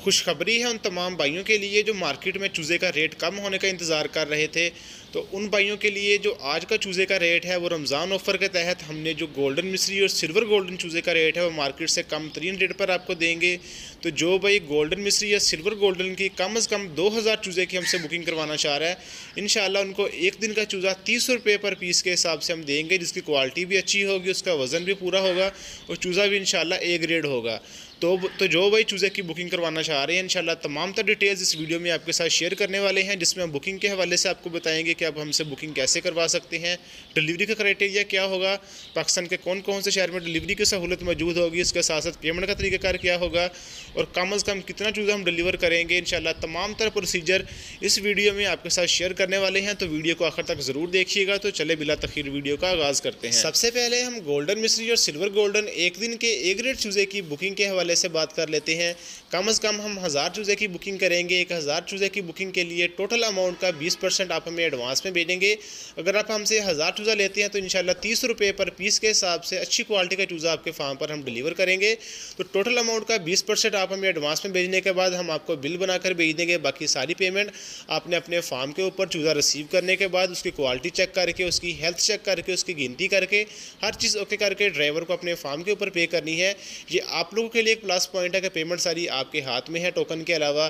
खुशखबरी है उन तमाम भाइयों के लिए जो मार्केट में चूज़े का रेट कम होने का इंतज़ार कर रहे थे। तो उन भाइयों के लिए जो आज का चूज़े का रेट है वो रमज़ान ऑफ़र के तहत हमने जो गोल्डन मिस्री और सिल्वर गोल्डन चूज़े का रेट है वो मार्केट से कम तरीन रेट पर आपको देंगे। तो जो भाई गोल्डन मिस्री या सिल्वर गोल्डन की कम से कम 2000 चूज़े की हमसे बुकिंग करवाना चाह रहा है, इंशाल्लाह उनको एक दिन का चूज़ा 30 रुपये पर पीस के हिसाब से हम देंगे, जिसकी क्वालिटी भी अच्छी होगी, उसका वज़न भी पूरा होगा और चूज़ा भी इंशाल्लाह ए ग्रेड होगा। तो जो भाई चूज़े की बुकिंग करवाना चाह रहे हैं, इंशाल्लाह तमाम तर डिटेल्स इस वीडियो में आपके साथ शेयर करने वाले हैं, जिसमें हम बुकिंग के हवाले से आपको बताएंगे कि आप हमसे बुकिंग कैसे करवा सकते हैं, डिलीवरी का क्राइटेरिया क्या होगा, पाकिस्तान के कौन कौन से शहर में डिलीवरी की सहूलत मौजूद होगी, इसके साथ साथ पेमेंट का तरीक़ाकार क्या होगा और कम अज़ कम कितना चूज़ा हम डिलीवर करेंगे। इंशाल्लाह तमाम तर प्रोसीजर इस वीडियो में आपके साथ शेयर करने वाले हैं, तो वीडियो को आखिर तक ज़रूर देखिएगा। तो चले बिला तखीर वीडियो का आगाज़ करते हैं। सबसे पहले हम गोल्डन मिस्री और सिल्वर गोल्डन एक दिन के ए ग्रेड चूज़े की बुकिंग के हवाले से बात कर लेते हैं। कम से कम हम 1000 चूज़े की बुकिंग करेंगे। 1000 चूज़े की बुकिंग के लिए टोटल अमाउंट का 20% आप हमें एडवांस में भेजेंगे। अगर आप हमसे 1000 चूज़ा लेते हैं तो इंशाल्लाह 30 रुपये पर पीस के हिसाब से अच्छी क्वालिटी का चूज़ा आपके फार्म पर हम डिलीवर करेंगे। तो टोटल अमाउंट का 20% आप हमें एडवांस में भेजने के बाद हम आपको बिल बनाकर भेज देंगे। बाकी सारी पेमेंट आपने अपने फार्म के ऊपर चूज़ा रिसीव करने के बाद उसकी क्वालिटी चेक करके, उसकी हेल्थ चेक करके, उसकी गिनती करके, हर चीज़ ओके करके ड्राइवर को अपने फार्म के ऊपर पे करनी है। ये आप लोगों के लिए एक प्लस पॉइंट है कि पेमेंट सारी आपके हाथ में है टोकन के अलावा।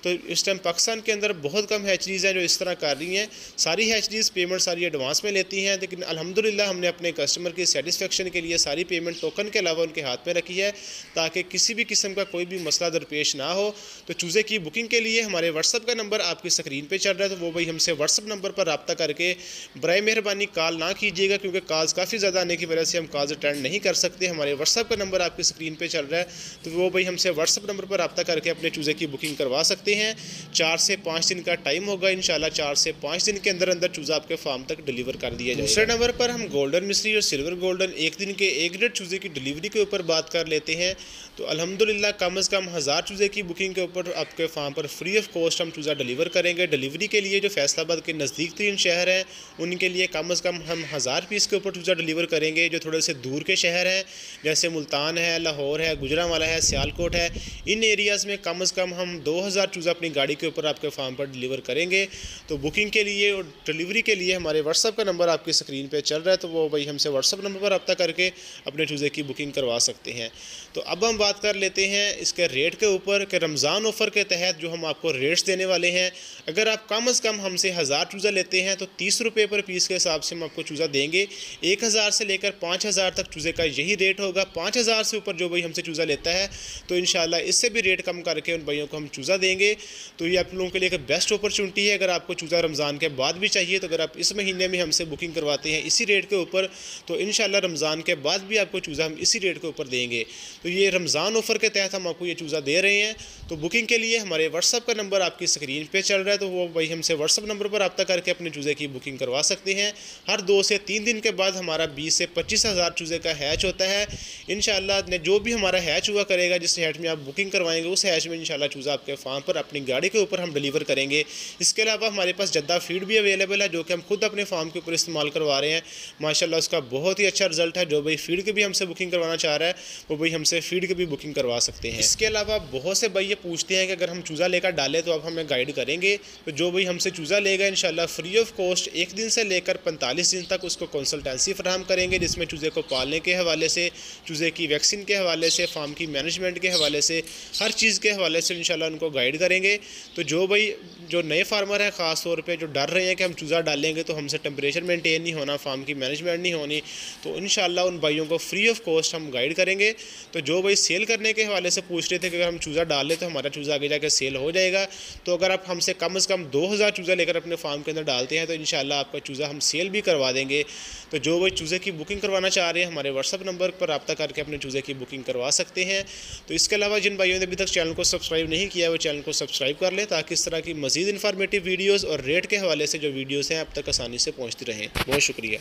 तो इस टाइम पाकिस्तान के अंदर बहुत कम हैचरीज़ हैं जो इस तरह कर रही हैं। सारी हैचरीज़ पेमेंट सारी एडवांस में लेती हैं, लेकिन अल्हम्दुलिल्लाह हमने अपने कस्टमर की सेटिस्फेक्शन के लिए सारी पेमेंट टोकन के अलावा उनके हाथ में रखी है, ताकि किसी भी किस्म का कोई भी मसला दरपेश ना हो। तो चूज़े की बुकिंग के लिए हमारे व्हाट्सअप का नंबर आपकी स्क्रीन पर चल रहा है, तो वो भाई हमसे व्हाट्सअप नंबर पर रब्ता करके बराए मेहरबानी कॉल ना कीजिएगा, क्योंकि कॉल्स काफ़ी ज़्यादा आने की वजह से हम कॉल्स अटेंड नहीं कर सकते। हमारे व्हाट्सअप का नंबर आपकी स्क्रीन पर चल रहा है, तो वो भाई हमसे व्हाट्सअप नंबर पर रब्ता करके अपने चूज़े की बुकिंग करवा सकते हैं। 4 से 5 दिन का टाइम होगा, इंशाल्लाह 4 से 5 दिन के अंदर अंदर चूज़ा आपके फार्म तक डिलीवर कर दिया जाएगा। दूसरे नंबर पर हम गोल्डन मिस्री और सिल्वर गोल्डन एक दिन के ए ग्रेड चूज़े की डिलीवरी के ऊपर बात कर लेते हैं। तो अल्हम्दुलिल्लाह कम से कम 1000 चूज़े की बुकिंग के ऊपर आपके फार्म पर फ्री ऑफ कॉस्ट हम चूज़ा डिलीवर करेंगे। डिलीवरी के लिए जो फैसलाबाद के नज़दीक तरीन शहर हैं उनके लिए कम से कम हम 1000 पीस के ऊपर चूज़ा डिलीवर करेंगे। जो थोड़े से दूर के शहर हैं जैसे मुल्तान है, लाहौर है, गुजरांवाला है, सियालकोट है, इन एरियाज़ में कम से कम हम 2000 चूज़ा अपनी गाड़ी के ऊपर आपके फार्म पर डिलीवर करेंगे। तो बुकिंग के लिए और डिलीवरी के लिए हमारे व्हाट्सअप का नंबर आपकी स्क्रीन पे चल रहा है, तो वो भाई हमसे व्हाट्सअप नंबर पर रब्ता करके अपने चूज़े की बुकिंग करवा सकते हैं। तो अब हम बात कर लेते हैं इसके रेट के ऊपर कि रमज़ान ऑफ़र के तहत जो हम आपको रेट्स देने वाले हैं, अगर आप कम से कम हमसे 1000 चूज़ा लेते हैं तो 30 रुपये पर पीस के हिसाब से हम आपको चूज़ा देंगे। 1000 से लेकर 5000 तक चूज़े का यही रेट होगा। 5000 से ऊपर जो भाई हमसे चूज़ा लेता है तो इंशाल्लाह इससे भी रेट कम करके उन भाइयों को हम चूज़ा देंगे। तो ये आप लोगों के लिए एक बेस्ट अपॉर्चुनिटी है। अगर आपको चूज़ा रमज़ान के बाद भी चाहिए तो अगर आप इस महीने में हमसे बुकिंग करवाते हैं इसी रेट के ऊपर, तो इंशाल्लाह रमज़ान के बाद भी आपको चूज़ा हम इसी रेट के ऊपर देंगे। तो ये रमज़ान ऑफ़र के तहत हम आपको ये चूज़ा दे रहे हैं। तो बुकिंग के लिए हमारे व्हाट्सअप का नंबर आपकी स्क्रीन पे चल रहा है, तो वो भाई हमसे व्हाट्सअप नंबर पर रब्ता करके अपने चूज़े की बुकिंग करवा सकते हैं। हर 2 से 3 दिन के बाद हमारा 20 से 25,000 चूज़े का हैच होता है। इंशाल्लाह जो भी हमारा हैच हुआ करेगा, जिस हैच में आप बुकिंग करवाएंगे उस हैच में इंशाल्लाह चूज़ा आपके फार्म पर अपनी गाड़ी के ऊपर हम डिलीवर करेंगे। इसके अलावा हमारे पास जद्दा फीड भी अवेलेबल है, जो कि हम खुद अपने फार्म के ऊपर इस्तेमाल करवा रहे हैं। माशाल्लाह उसका बहुत ही अच्छा रिजल्ट है। जो भाई फीड की भी हमसे बुकिंग करवाना चाह रहा है वो भाई हमसे फीड की भी बुकिंग करवा सकते हैं। इसके अलावा बहुत से भाई ये पूछते हैं कि अगर हम चूज़ा लेकर डालें तो आप हमें गाइड करेंगे। तो जो भाई हमसे चूज़ा लेगा इंशाल्लाह फ्री ऑफ कॉस्ट एक दिन से लेकर 45 दिन तक उसको कंसल्टेंसी फराहम करेंगे, जिसमें चूज़े को पालने के हवाले से, चूज़े की वैक्सीन के हवाले से, फार्म की मैनेजमेंट के हवाले से, हर चीज़ के हवाले से इंशाल्लाह उनको गाइड करेंगे। तो जो भाई जो नए फार्मर हैं ख़ास तौर पे जो डर रहे हैं कि हम चूज़ा डालेंगे तो हमसे टेम्परेचर मेंटेन नहीं होना, फार्म की मैनेजमेंट नहीं होनी, तो इंशाल्लाह उन भाइयों को फ्री ऑफ कॉस्ट हम गाइड करेंगे। तो जो भाई सेल करने के हवाले से पूछ रहे थे कि अगर हम चूज़ा डाल लें तो हमारा चूज़ा आगे जाकर सेल हो जाएगा, तो अगर आप हमसे कम से कम 2000 चूज़ा लेकर अपने फार्म के अंदर डालते हैं तो इंशाल्लाह आपका चूज़ा हम सेल भी करवा देंगे। तो जो भाई चूज़े की बुकिंग करवाना चाह रहे हैं हमारे व्हाट्सअप नंबर पर रब्ता करके अपने चूज़े की बुकिंग करवा सकते हैं। तो इसके अलावा जिन भाइयों ने अभी तक चैनल को सब्सक्राइब नहीं किया वो चैनल को सब्सक्राइब कर लें, ताकि इस तरह की मज़ीद इन्फॉर्मेटिव वीडियोज़ और रेट के हवाले से जो वीडियोज़ हैं अब तक आसानी से पहुँचती रहें। बहुत शुक्रिया।